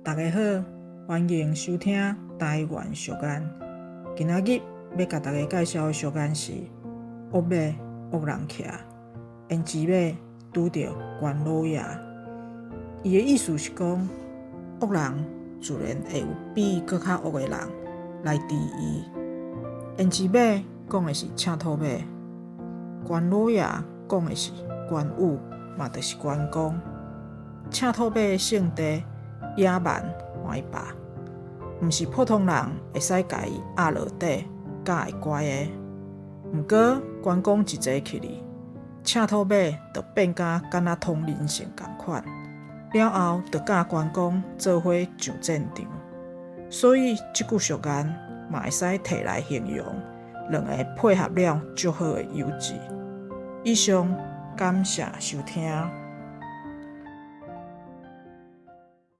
大家好，欢迎收听台湾俗谚。今仔日要甲大家介绍的俗谚是恶马恶人骑，胭脂马拄着关老爷。伊的意思是讲，恶人自然会有比佫较恶的人来治伊。胭脂马讲的是赤兔马，关老爷讲的是关羽，嘛就是关公。赤兔马的性地野蛮怀霸，毋是普通人会使甲伊压落底，教会乖的。毋过关公一坐起哩，赤兔马就变甲敢若通人性共款，了后就甲关公做伙上战场。所以即句俗谚嘛会使摕来形容两个配合了足好的友谊。以上，感谢收听。